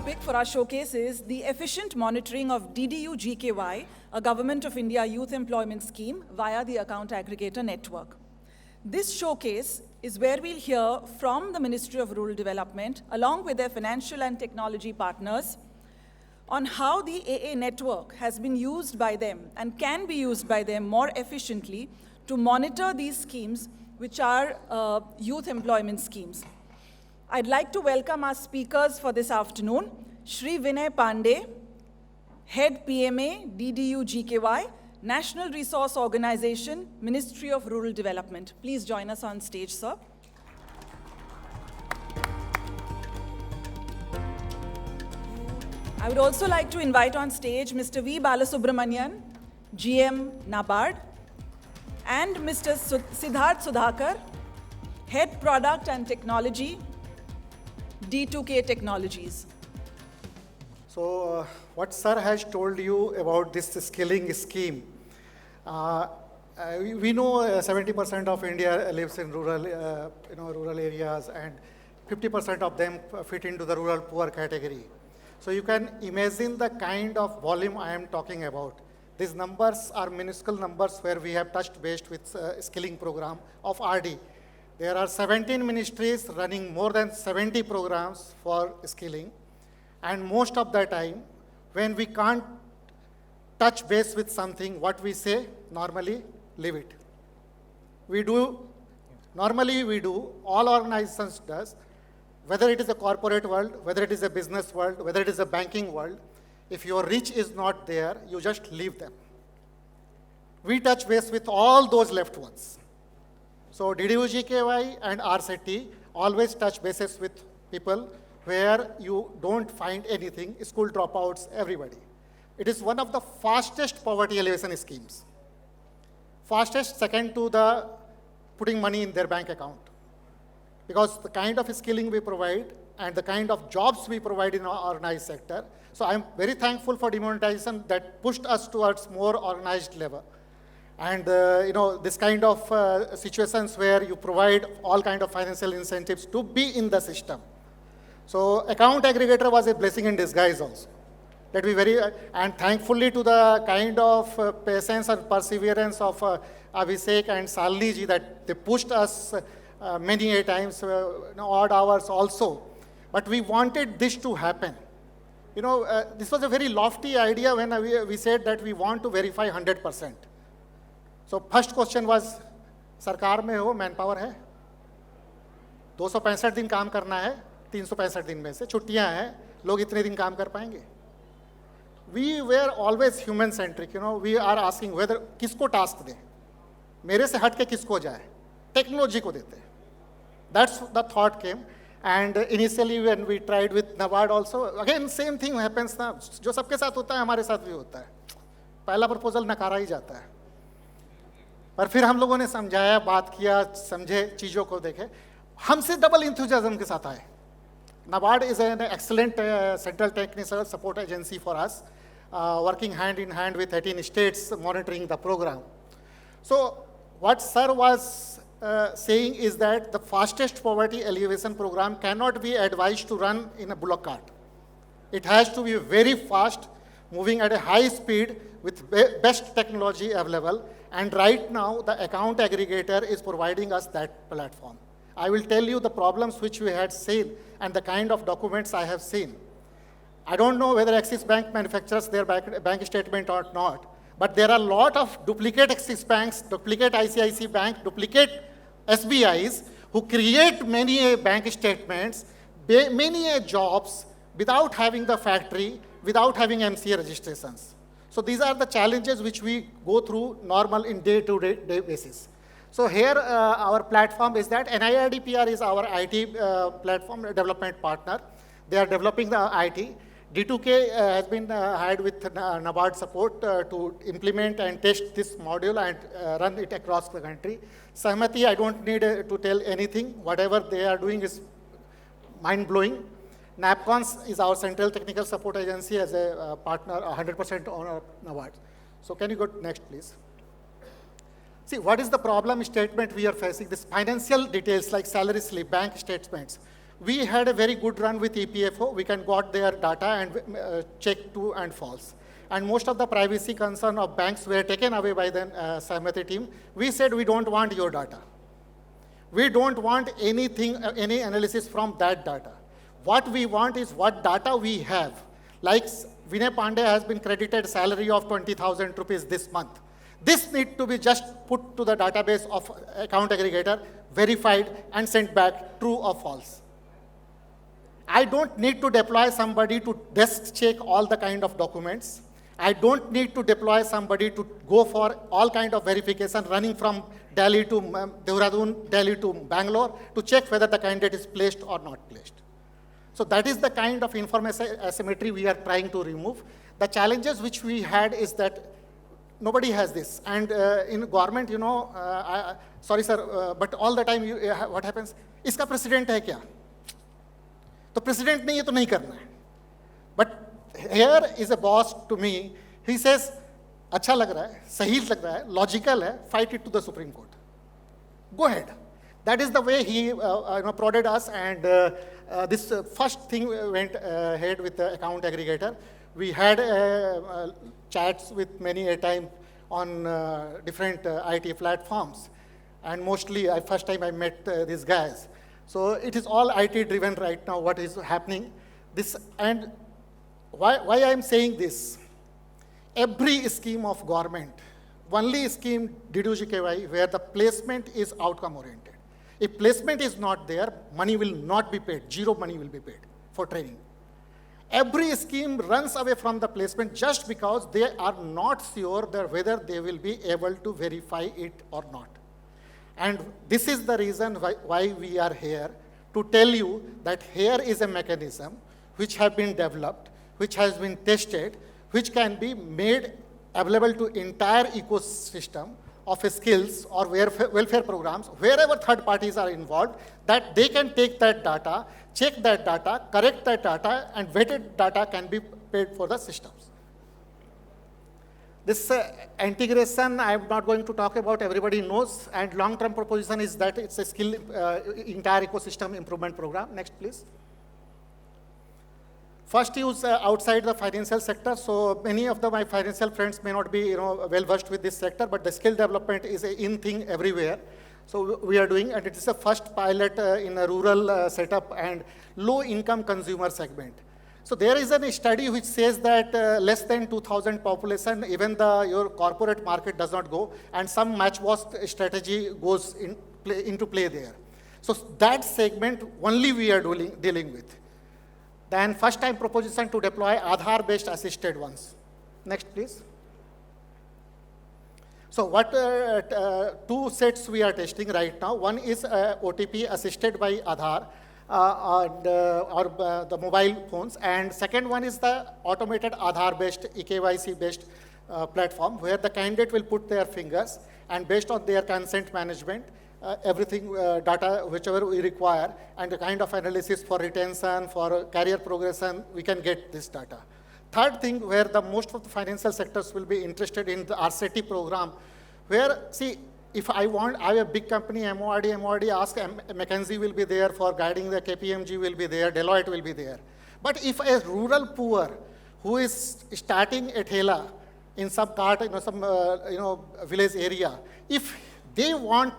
topic for our showcase is the efficient monitoring of DDU-GKY, a Government of India youth employment scheme via the Account Aggregator network. This showcase is where we'll hear from the Ministry of Rural Development, along with their financial and technology partners, on how the AA network has been used by them and can be used by them more efficiently to monitor these schemes, which are youth employment schemes. I'd like to welcome our speakers for this afternoon, Shri Vinay Pandey, Head PMA, DDU-GKY, National Resource Organization, Ministry of Rural Development. Please join us on stage, sir. I would also like to invite on stage Mr. V. Balasubramanian, GM NABARD, and Mr. Siddharth Sudhakar, Head Product and Technology, D2K Technologies. So, what Sir has told you about this skilling scheme, we know 70% of India lives in rural, rural areas, and 50% of them fit into the rural poor category. So you can imagine the kind of volume I am talking about. These numbers are minuscule numbers where we have touched base with skilling program of RD. There are 17 ministries running more than 70 programs for skilling. And most of the time, when we can't touch base with something, what we say, normally, leave it. Normally we do, all organizations does, whether it is a corporate world, whether it is a business world, whether it is a banking world, if your reach is not there, you just leave them. We touch base with all those left ones. So DDU-GKY and RCT always touch bases with people where you don't find anything, school dropouts, everybody. It is one of the fastest poverty alleviation schemes. Fastest, second to the putting money in their bank account. Because the kind of skilling we provide and the kind of jobs we provide in our organized sector. So I'm very thankful for demonetization that pushed us towards more organized level. And this kind of situations where you provide all kind of financial incentives to be in the system. So account aggregator was a blessing in disguise also. That we and thankfully to the kind of patience and perseverance of Abhishek and Salini ji that they pushed us many a times, odd hours also. But we wanted this to happen. This was a very lofty idea when we said that we want to verify 100%. So first question was, सरकार में हो, manpower है, 265 दिन काम करना है, 365 दिन में से छुट्टियां हैं, लोग इतने दिन काम कर पाएंगे? We were always human centric, we are asking whether किसको task दें, मेरे से हट के किसको जाए, टेक्नोलॉजी को देते हैं. That's the thought came. And initially when we tried with NABARD also, again same thing happens ना, जो सबके साथ होता है हमारे साथ भी होता है. पहला प्रपोजल नकारा ही जाता है. पर फिर हम लोगों ने समझाया, बात किया, समझे, चीज़ों को देखे, हमसे डबल इंथुजियाज्म के साथ आए. NABARD is an excellent central technical support agency for us, working hand in hand with 18 states monitoring the program. So what Sir was saying is that the fastest poverty alleviation program cannot be advised to run in a bullock cart. It has to be very fast, moving at a high speed with best technology available. And right now, the account aggregator is providing us that platform. I will tell you the problems which we had seen and the kind of documents I have seen. I don't know whether Axis Bank manufactures their bank statement or not, but there are a lot of duplicate Axis Banks, duplicate ICICI Bank, duplicate SBIs who create many bank statements, many jobs without having the factory, without having MCA registrations. So these are the challenges which we go through normal in day-to-day basis. So here our platform is that NIRDPR is our IT platform development partner. They are developing the IT. D2K has been hired with NABARD support to implement and test this module and run it across the country. SamvAAd, I don't need to tell anything. Whatever they are doing is mind-blowing. NAPCONS is our central technical support agency as a partner, 100% owner of NABARD. So can you go next, please? See, what is the problem statement we are facing? This financial details like salary slip, bank statements. We had a very good run with EPFO. We can got their data and check true and false. And most of the privacy concern of banks were taken away by the SamvAAd team. We said we don't want your data. We don't want anything, any analysis from that data. What we want is what data we have. Like Vinay Pandey has been credited salary of 20,000 rupees this month. This need to be just put to the database of account aggregator, verified and sent back true or false. I don't need to deploy somebody to desk check all the kind of documents. I don't need to deploy somebody to go for all kind of verification running from Delhi to Dehradun, Delhi to Bangalore to check whether the candidate is placed or not placed. So that is the kind of information asymmetry we are trying to remove. The challenges which we had is that nobody has this. And in government, you know, sorry sir, but all the time what happens? Iska president hai kya? तो president नहीं है तो नहीं करना है. But here is a boss to me. He says, अच्छा लग रहा है, सही लग रहा है, logical है, fight it to the Supreme Court. Go ahead. That is the way he prodded us, and this first thing went ahead with the account aggregator. We had chats with many a time on different IT platforms, and mostly first time I met these guys. So it is all IT driven right now, what is happening. This, and why I am saying this, every scheme of government, only scheme DDU-GKY where the placement is outcome oriented. If placement is not there, money will not be paid, zero money will be paid for training. Every scheme runs away from the placement just because they are not sure that whether they will be able to verify it or not. And this is the reason why we are here, to tell you that here is a mechanism which have been developed, which has been tested, which can be made available to entire ecosystem of skills or welfare programs, wherever third parties are involved, that they can take that data, check that data, correct that data, and vetted data can be paid for the systems. This integration, I am not going to talk about, everybody knows, and long-term proposition is that it's a skill, entire ecosystem improvement program. Next, please. First use outside the financial sector. So many of my financial friends may not be well-versed with this sector, but the skill development is an in thing everywhere. So we are doing, and it is a first pilot in a rural setup and low-income consumer segment. So there is a study which says that less than 2,000 population, even your corporate market does not go, and some match-wash strategy goes into play there. So that segment only we are dealing with. Then first time proposition to deploy Aadhaar-based assisted ones. Next, please. So what two sets we are testing right now. One is OTP assisted by Aadhaar or the mobile phones. And second one is the automated Aadhaar-based, eKYC-based platform where the candidate will put their fingers and based on their consent management, everything, data, whichever we require, and the kind of analysis for retention, for career progression, we can get this data. Third thing, where the most of the financial sectors will be interested in the RCT program, where, see, if I have a big company, MORD ask, McKinsey will be there for guiding, the KPMG will be there, Deloitte will be there. But if a rural poor who is starting a thela in some part, some village area, if they want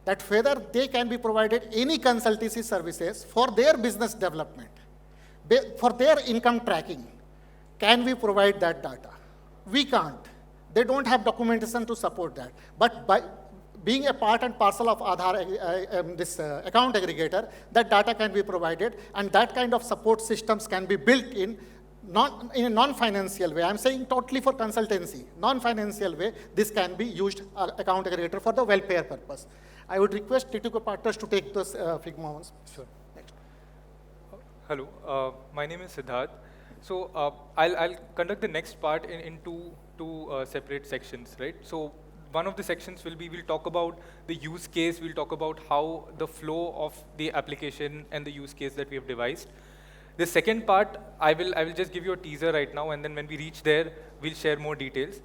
that whether they can be provided any consultancy services for their business development, for their income tracking, can we provide that data? We can't. They don't have documentation to support that. But by being a part and parcel of Aadhaar, this account aggregator, that data can be provided, and that kind of support systems can be built in a non-financial way. I'm saying totally for consultancy. Non-financial way, this can be used, account aggregator, for the welfare purpose. I would request TTCO partners to take those Figma ones. Sure. Next. Hello, my name is Siddharth. So I'll conduct the next part in two separate sections, right? So one of the sections will be, we'll talk about the use case, we'll talk about how the flow of the application and the use case that we have devised. The second part, I will just give you a teaser right now, and then when we reach there, we'll share more details.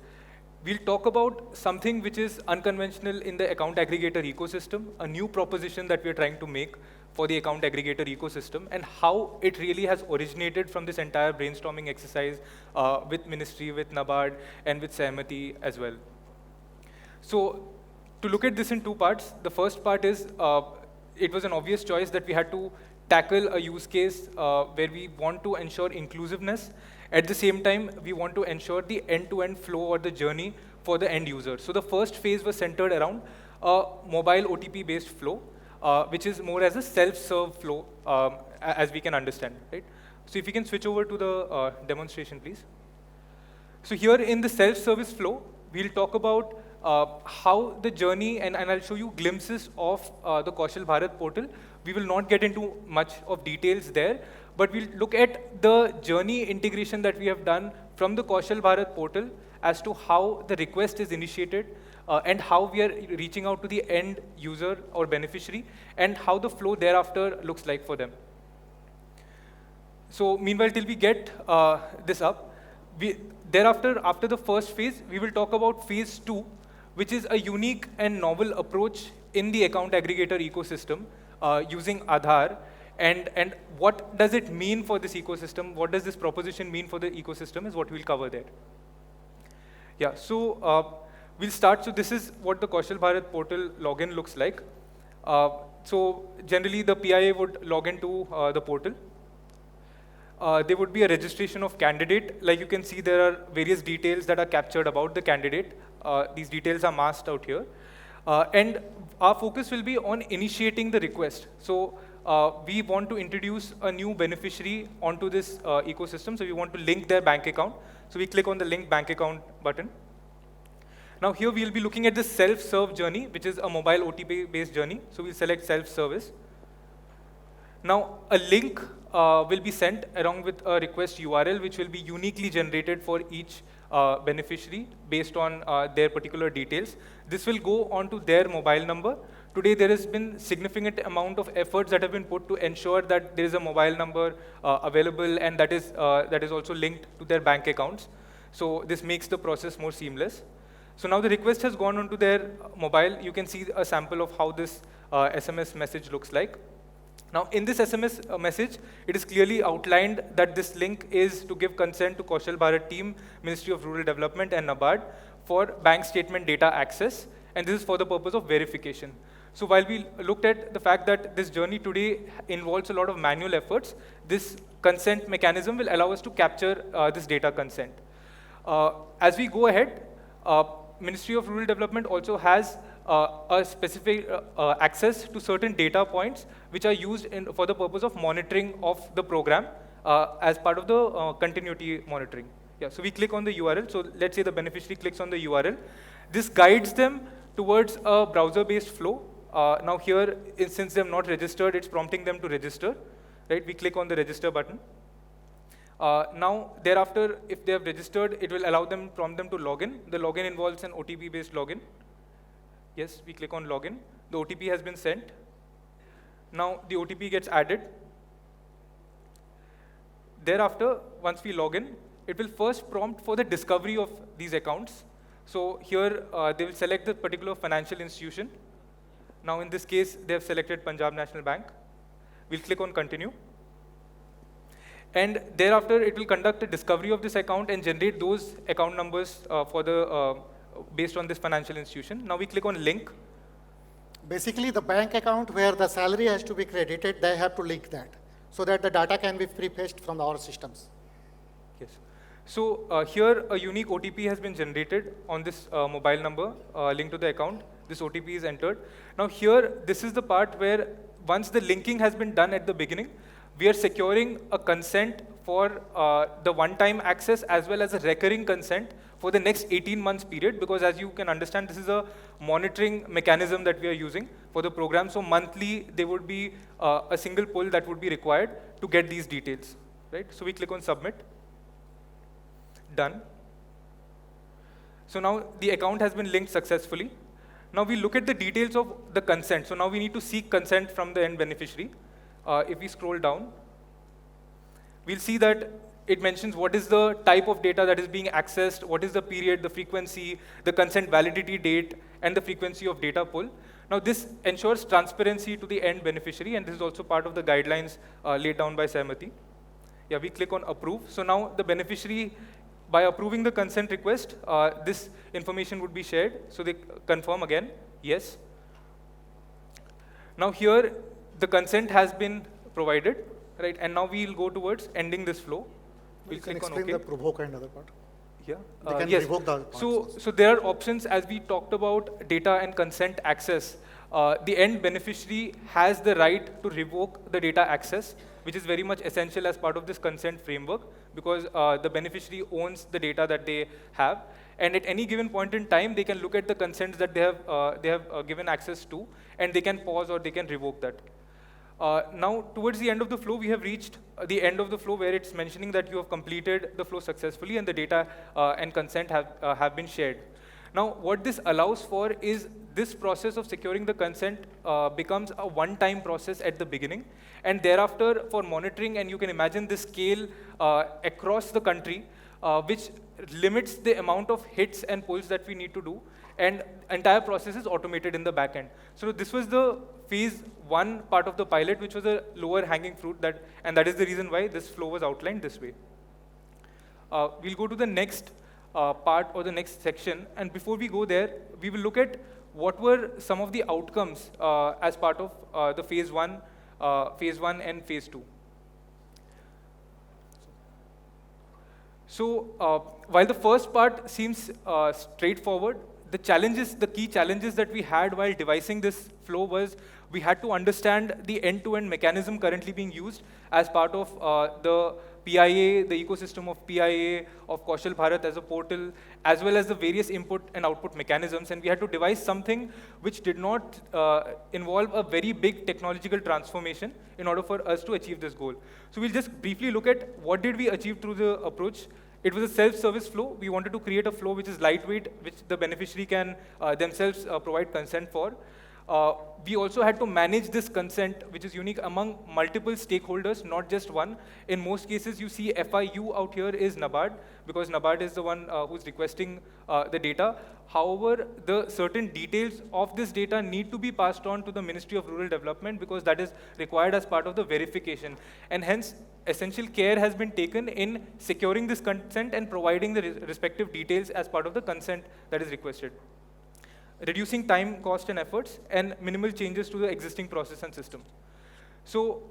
We'll talk about something which is unconventional in the account aggregator ecosystem, a new proposition that we're trying to make, for the account aggregator ecosystem and how it really has originated from this entire brainstorming exercise with Ministry, with NABARD, and with SamvAAd as well. So to look at this in two parts, the first part is it was an obvious choice that we had to tackle a use case where we want to ensure inclusiveness. At the same time, we want to ensure the end-to-end flow or the journey for the end user. So the first phase was centered around a mobile OTP-based flow, which is more as a self-serve flow, as we can understand, right? So if you can switch over to the demonstration, please. So here in the self-service flow, we'll talk about how the journey, and I'll show you glimpses of the Kaushal Bharat portal. We will not get into much of details there, but we'll look at the journey integration that we have done from the Kaushal Bharat portal as to how the request is initiated and how we are reaching out to the end user or beneficiary and how the flow thereafter looks like for them. So meanwhile, till we get this up, thereafter, after the first phase, we will talk about phase 2, which is a unique and novel approach in the account aggregator ecosystem using Aadhaar. And what does it mean for this ecosystem? What does this proposition mean for the ecosystem is what we'll cover there. Yeah, so we'll start. So this is what the Kaushal Bharat portal login looks like. So generally, the PIA would log into the portal. There would be a registration of candidate. Like you can see, there are various details that are captured about the candidate. These details are masked out here. And our focus will be on initiating the request. So we want to introduce a new beneficiary onto this ecosystem. So we want to link their bank account. So we click on the link bank account button. Now here we'll be looking at the self-serve journey, which is a mobile OTP-based journey. So we'll select self-service. Now a link will be sent along with a request URL, which will be uniquely generated for each beneficiary based on their particular details. This will go onto their mobile number. Today there has been significant amount of efforts that have been put to ensure that there is a mobile number available and that is also linked to their bank accounts. So this makes the process more seamless. So now the request has gone onto their mobile. You can see a sample of how this SMS message looks like. Now, in this SMS message, it is clearly outlined that this link is to give consent to Kaushal Bharat team, Ministry of Rural Development and NABARD for bank statement data access, and this is for the purpose of verification. So while we looked at the fact that this journey today involves a lot of manual efforts, this consent mechanism will allow us to capture this data consent. As we go ahead, Ministry of Rural Development also has a specific access to certain data points which are used for the purpose of monitoring of the program as part of the continuity monitoring. Yeah, so we click on the URL. So let's say the beneficiary clicks on the URL. This guides them towards a browser-based flow. Now here, since they have not registered, it's prompting them to register. Right? We click on the register button. Now, thereafter, if they have registered, it will allow them, prompt them to log in. The login involves an OTP-based login. Yes, we click on login. The OTP has been sent. Now, the OTP gets added. Thereafter, once we log in, it will first prompt for the discovery of these accounts. So here, they will select the particular financial institution. Now, in this case, they have selected Punjab National Bank. We'll click on continue. And thereafter, it will conduct a discovery of this account and generate those account numbers for the based on this financial institution. Now we click on link. Basically, the bank account where the salary has to be credited, they have to link that so that the data can be pre-fetched from our systems. Yes. So here, a unique OTP has been generated on this mobile number linked to the account. This OTP is entered. Now here, this is the part where once the linking has been done at the beginning, we are securing a consent for the one-time access as well as a recurring consent for the next 18 months period, because as you can understand, this is a monitoring mechanism that we are using for the program. So monthly, there would be a single pull that would be required to get these details, right? So we click on submit. Done. So now the account has been linked successfully. Now we look at the details of the consent. So now we need to seek consent from the end beneficiary. If we scroll down, we'll see that it mentions what is the type of data that is being accessed, what is the period, the frequency, the consent validity date, and the frequency of data pull. Now this ensures transparency to the end beneficiary, and this is also part of the guidelines laid down by SamvAAd. Yeah, we click on approve. So now the beneficiary, by approving the consent request, this information would be shared. So they confirm again, yes. Now here, the consent has been provided, right? And now we'll go towards ending this flow. We'll You can click on explain OK. the provoke and other part. Yeah. They can Yes. revoke the parts. So there are options as we talked about data and consent access. The end beneficiary has the right to revoke the data access, which is very much essential as part of this consent framework, because the beneficiary owns the data that they have. And at any given point in time, they can look at the consents that they have given access to, and they can pause or they can revoke that. Now, towards the end of the flow, we have reached the end of the flow where it's mentioning that you have completed the flow successfully and the data and consent have been shared. Now, what this allows for is this process of securing the consent becomes a one-time process at the beginning, and thereafter for monitoring, and you can imagine this scale across the country, which limits the amount of hits and pulls that we need to do, and entire process is automated in the back end. So this was the phase 1 part of the pilot, which was a lower hanging fruit, and that is the reason why this flow was outlined this way. We'll go to the next part or the next section, and before we go there, we will look at what were some of the outcomes as part of the phase 1 and phase 2. So while the first part seems straightforward, the key challenges that we had while devising this flow was we had to understand the end-to-end mechanism currently being used as part of the PIA, the ecosystem of PIA, of Kaushal Bharat as a portal, as well as the various input and output mechanisms. And we had to devise something which did not involve a very big technological transformation in order for us to achieve this goal. So we'll just briefly look at what did we achieve through the approach. It was a self-service flow. We wanted to create a flow which is lightweight, which the beneficiary can themselves provide consent for. We also had to manage this consent, which is unique among multiple stakeholders, not just one. In most cases, you see FIU out here is NABARD, because NABARD is the one who's requesting the data. However, the certain details of this data need to be passed on to the Ministry of Rural Development, because that is required as part of the verification. And hence, essential care has been taken in securing this consent and providing the respective details as part of the consent that is requested, reducing time, cost, and efforts, and minimal changes to the existing process and system. So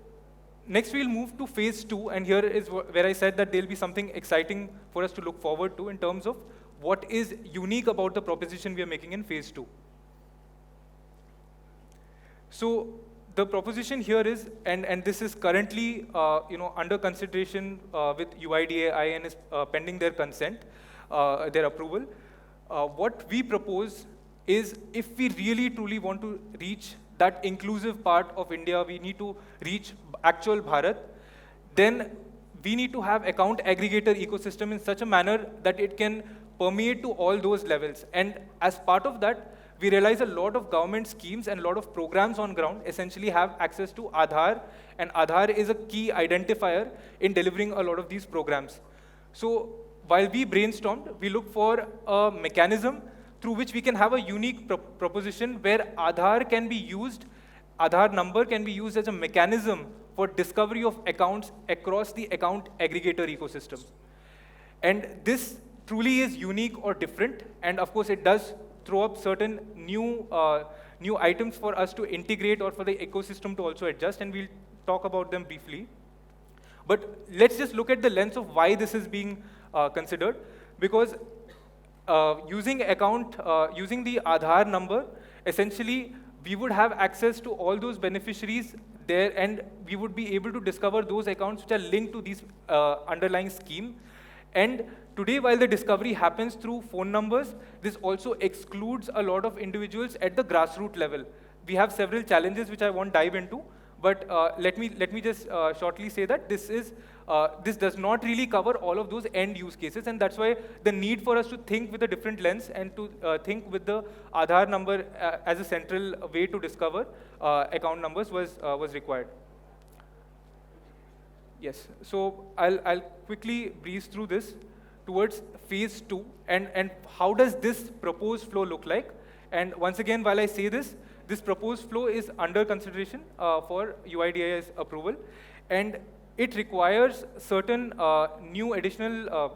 next we'll move to phase 2, and here is where I said that there'll be something exciting for us to look forward to in terms of what is unique about the proposition we are making in phase 2. So the proposition here is, and this is currently under consideration with UIDAI and is pending their consent, their approval. What we propose is, if we really truly want to reach that inclusive part of India, we need to reach actual Bharat, then we need to have account aggregator ecosystem in such a manner that it can permeate to all those levels. And as part of that, we realize a lot of government schemes and a lot of programs on ground essentially have access to Aadhaar, and Aadhaar is a key identifier in delivering a lot of these programs. So while we brainstormed, we looked for a mechanism through which we can have a unique proposition where Aadhaar can be used, Aadhaar number can be used as a mechanism for discovery of accounts across the account aggregator ecosystem. And this truly is unique or different, and of course it does throw up certain new items for us to integrate or for the ecosystem to also adjust, and we'll talk about them briefly. But let's just look at the lens of why this is being considered, because using the Aadhaar number, essentially we would have access to all those beneficiaries there, and we would be able to discover those accounts which are linked to this underlying scheme. And today, while the discovery happens through phone numbers, this also excludes a lot of individuals at the grassroots level. We have several challenges which I won't dive into, but let me just shortly say that this does not really cover all of those end use cases, and that's why the need for us to think with a different lens and to think with the Aadhaar number as a central way to discover account numbers was required. Yes, so I'll quickly breeze through this towards phase 2, and how does this proposed flow look like? And once again, while I say this, this proposed flow is under consideration for UIDAI's approval, and it requires certain new additional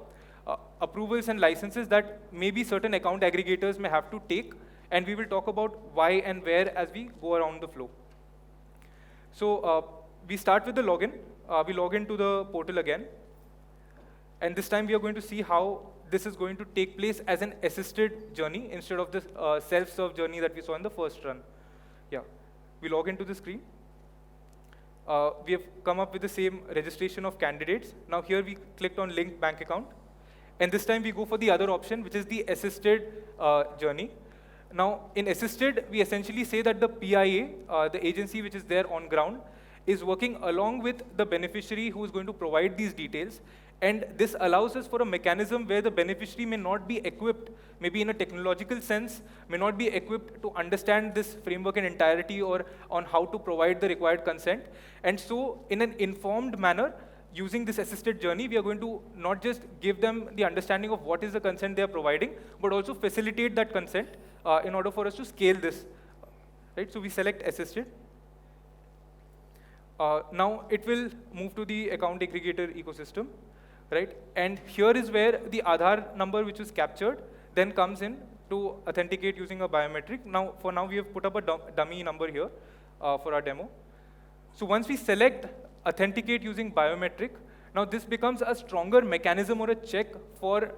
approvals and licenses that maybe certain account aggregators may have to take, and we will talk about why and where as we go around the flow. So we start with the login. We log into the portal again, and this time we are going to see how this is going to take place as an assisted journey instead of this self-serve journey that we saw in the first run. Yeah, we log into the screen. We have come up with the same registration of candidates. Now here we clicked on linked bank account, and this time we go for the other option, which is the assisted journey. Now in assisted, we essentially say that the PIA, the agency which is there on ground, is working along with the beneficiary who is going to provide these details. And this allows us for a mechanism where the beneficiary may not be equipped, maybe in a technological sense, may not be equipped to understand this framework in entirety or on how to provide the required consent. And so in an informed manner, using this assisted journey, we are going to not just give them the understanding of what is the consent they are providing, but also facilitate that consent in order for us to scale this. Right? So we select assisted. Now it will move to the account aggregator ecosystem. Right? And here is where the Aadhaar number which was captured then comes in to authenticate using a biometric. Now, for now, we have put up a dummy number here for our demo. So once we select authenticate using biometric, now this becomes a stronger mechanism or a check for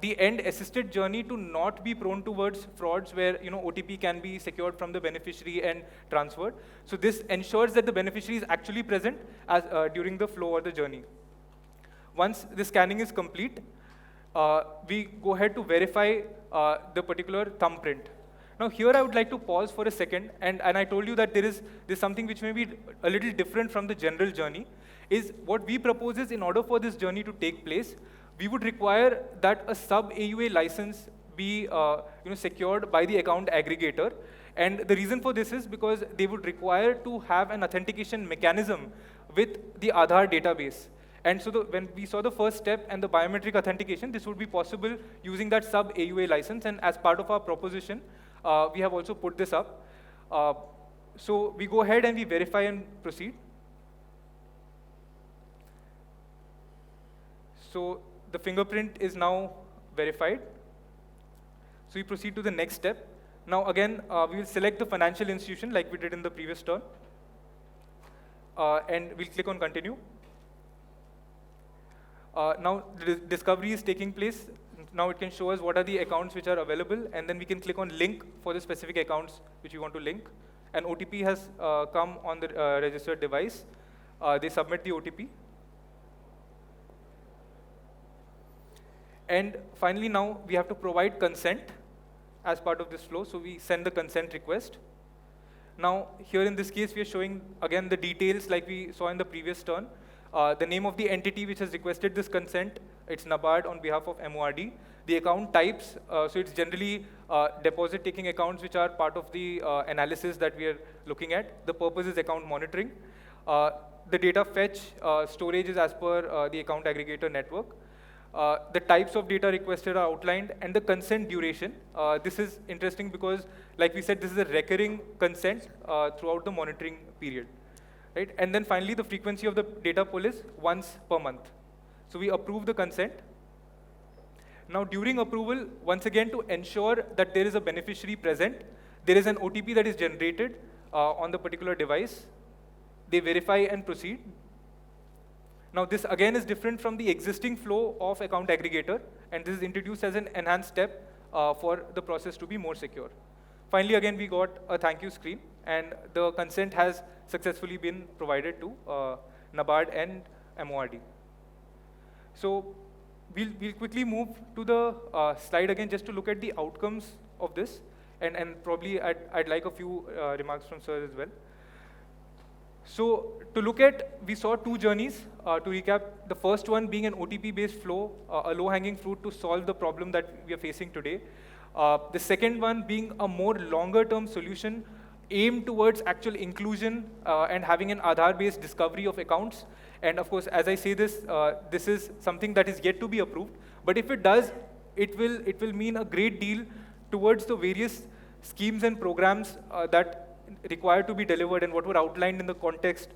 the end assisted journey to not be prone towards frauds where OTP can be secured from the beneficiary and transferred. So this ensures that the beneficiary is actually present as, during the flow or the journey. Once the scanning is complete, we go ahead to verify the particular thumbprint. Now here I would like to pause for a second, and I told you that there's something which may be a little different from the general journey, is what we propose is in order for this journey to take place, we would require that a sub-AUA license be secured by the account aggregator. And the reason for this is because they would require to have an authentication mechanism with the Aadhaar database. And so when we saw the first step and the biometric authentication, this would be possible using that sub-AUA license. And as part of our proposition, we have also put this up. So we go ahead and we verify and proceed. So the fingerprint is now verified. So we proceed to the next step. Now again, we will select the financial institution like we did in the previous turn. And we'll click on continue. Now the discovery is taking place. Now it can show us what are the accounts which are available, and then we can click on link for the specific accounts which we want to link. An OTP has come on the registered device. They submit the OTP. And finally now we have to provide consent as part of this flow, so we send the consent request. Now here in this case we are showing again the details like we saw in the previous turn. The name of the entity which has requested this consent, it's NABARD on behalf of MORD. The account types, so it's generally deposit-taking accounts which are part of the analysis that we are looking at. The purpose is account monitoring. The data fetch storage is as per the account aggregator network. The types of data requested are outlined, and the consent duration. This is interesting because, like we said, this is a recurring consent throughout the monitoring period. Right? And then finally, the frequency of the data pull is once per month. So we approve the consent. Now during approval, once again to ensure that there is a beneficiary present, there is an OTP that is generated on the particular device. They verify and proceed. Now this again is different from the existing flow of account aggregator, and this is introduced as an enhanced step for the process to be more secure. Finally, again, we got a thank you screen, and the consent has successfully been provided to NABARD and MORD. So we'll quickly move to the slide again just to look at the outcomes of this, and probably I'd like a few remarks from sir as well. So to look at, we saw two journeys. To recap, the first one being an OTP-based flow, a low-hanging fruit to solve the problem that we are facing today. The second one being a more longer-term solution aimed towards actual inclusion and having an Aadhaar-based discovery of accounts. And of course, as I say this, this is something that is yet to be approved. But if it does, it will mean a great deal towards the various schemes and programs that required to be delivered and what were outlined in the context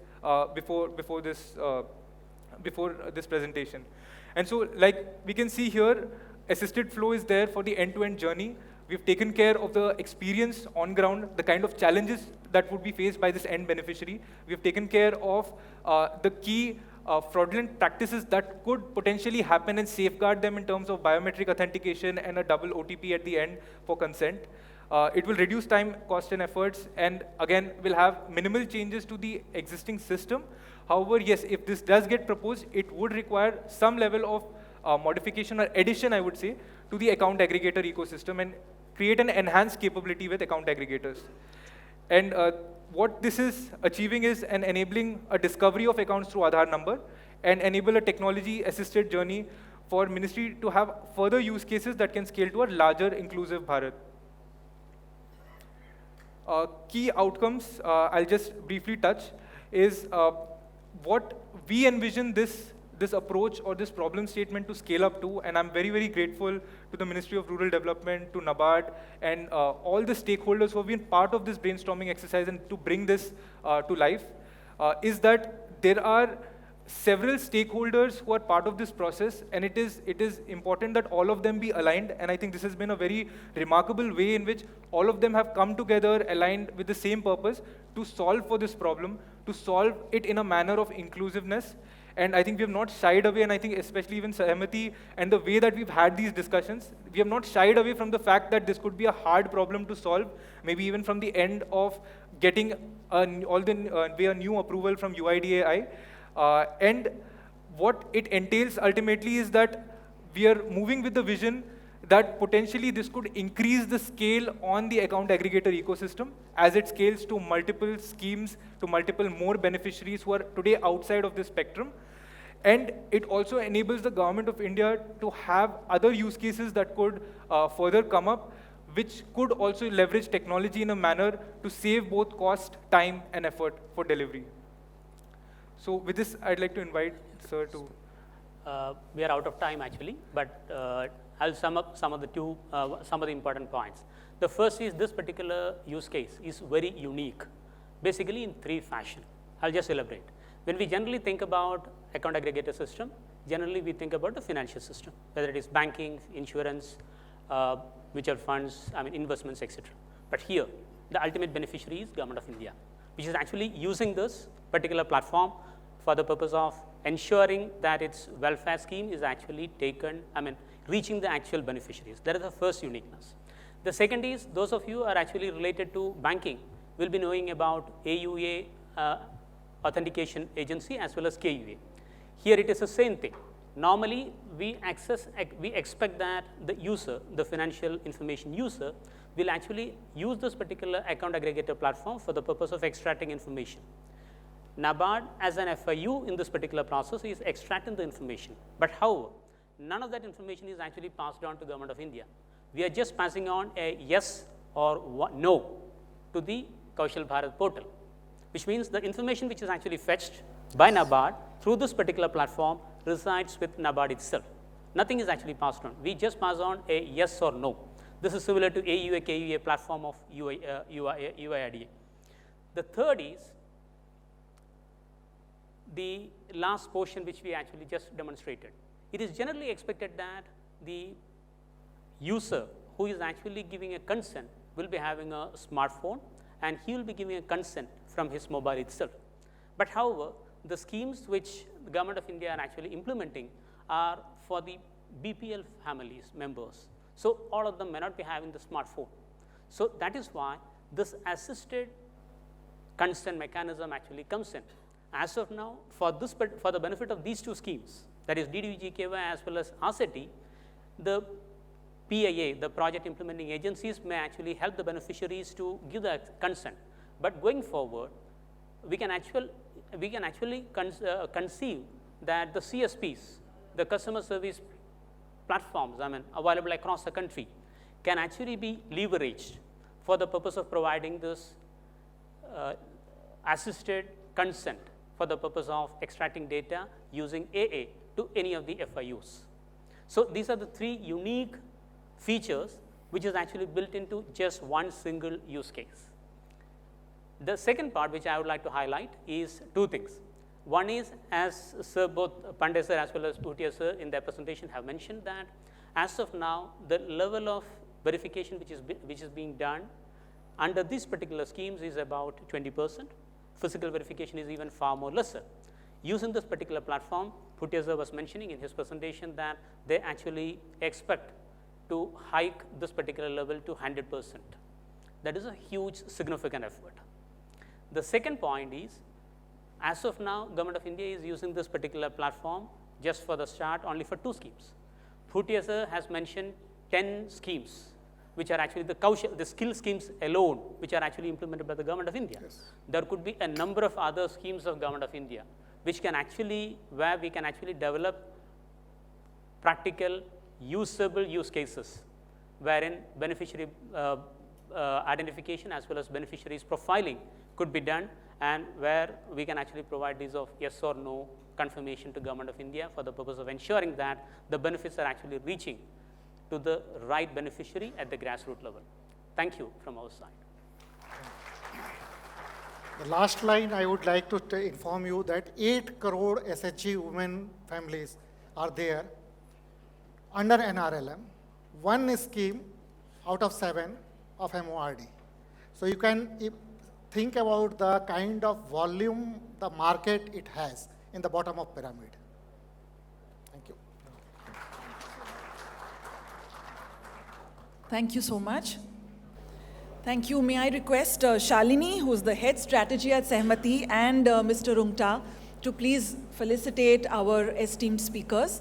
before this presentation. And so, like we can see here, assisted flow is there for the end-to-end journey. We've taken care of the experience on ground, the kind of challenges that would be faced by this end beneficiary. We've taken care of the key fraudulent practices that could potentially happen and safeguard them in terms of biometric authentication and a double OTP at the end for consent. It will reduce time, cost, and efforts, and again, will have minimal changes to the existing system. However, yes, if this does get proposed, it would require some level of modification or addition, I would say, to the account aggregator ecosystem and create an enhanced capability with account aggregators. And what this is achieving is enabling a discovery of accounts through Aadhaar number and enable a technology-assisted journey for ministry to have further use cases that can scale to a larger inclusive Bharat. Key outcomes, I'll just briefly touch, is what we envision this approach or this problem statement to scale up to, and I'm very, very grateful to the Ministry of Rural Development, to NABARD, and all the stakeholders who have been part of this brainstorming exercise and to bring this to life, is that there are several stakeholders who are part of this process, and it is important that all of them be aligned, and I think this has been a very remarkable way in which all of them have come together, aligned with the same purpose to solve for this problem, to solve it in a manner of inclusiveness. And I think we have not shied away, and I think especially even SamvAAd and the way that we've had these discussions, we have not shied away from the fact that this could be a hard problem to solve, maybe even from the end of getting a new approval from UIDAI. And what it entails ultimately is that we are moving with the vision that potentially this could increase the scale on the account aggregator ecosystem as it scales to multiple schemes, to multiple more beneficiaries who are today outside of this spectrum. And it also enables the government of India to have other use cases that could further come up, which could also leverage technology in a manner to save both cost, time, and effort for delivery. So with this, I'd like to invite Sir to... We are out of time actually, but I'll sum up some of the important points. The first is this particular use case is very unique, basically in three fashion. I'll just elaborate. When we generally think about account aggregator system, generally we think about the financial system, whether it is banking, insurance, mutual funds, investments, etc. But here, the ultimate beneficiary is Government of India, which is actually using this particular platform for the purpose of ensuring that its welfare scheme is actually reaching the actual beneficiaries. That is the first uniqueness. The second is, those of you who are actually related to banking will be knowing about AUA authentication agency as well as KUA. Here it is the same thing. Normally, we expect that the user, the financial information user, will actually use this particular account aggregator platform for the purpose of extracting information. NABARD as an FIU in this particular process is extracting the information. But however, none of that information is actually passed on to Government of India. We are just passing on a yes or no to the Kaushal Bharat portal, which means the information which is actually fetched by NABARD through this particular platform resides with NABARD itself. Nothing is actually passed on. We just pass on a yes or no. This is similar to AUA, KUA platform of UIDA. The third is the last portion which we actually just demonstrated. It is generally expected that the user who is actually giving a consent will be having a smartphone and he will be giving a consent from his mobile itself. But however, the schemes which the Government of India are actually implementing are for the BPL families, members. So all of them may not be having the smartphone. So that is why this assisted consent mechanism actually comes in. As of now, for the benefit of these two schemes, that is DDU-GKY as well as RCT, the PIA, the project implementing agencies, may actually help the beneficiaries to give the consent. But going forward, we can actually conceive that the CSPs, the customer service platforms, available across the country, can actually be leveraged for the purpose of providing this assisted consent for the purpose of extracting data using AA to any of the FIUs. So these are the three unique features which is actually built into just one single use case. The second part which I would like to highlight is two things. One is, as sir, both Pandey sir as well as Bhutia sir in their presentation have mentioned, that as of now, the level of verification which is being done under these particular schemes is about 20%. Physical verification is even far more lesser. Using this particular platform, Bhutia sir was mentioning in his presentation that they actually expect to hike this particular level to 100%. That is a huge significant effort. The second point is, as of now, Government of India is using this particular platform just for the start only for 2 schemes. Bhutia sir has mentioned 10 schemes, which are actually the skill schemes alone, which are actually implemented by the Government of India. Yes. There could be a number of other schemes of Government of India, which can actually, where we can actually develop practical, usable use cases, wherein beneficiary identification as well as beneficiaries profiling could be done, and where we can actually provide these of yes or no confirmation to Government of India for the purpose of ensuring that the benefits are actually reaching to the right beneficiary at the grassroots level. Thank you from our side. The last line, I would like to inform you that 8 crore SHG women families are there under NRLM, 1 scheme out of 7 of MORD. So you can think about the kind of volume the market it has in the bottom of pyramid. Thank you. Thank you so much. Thank you. May I request Shalini, who's the head strategy at SamvAAd, and Mr. Rungta to please felicitate our esteemed speakers.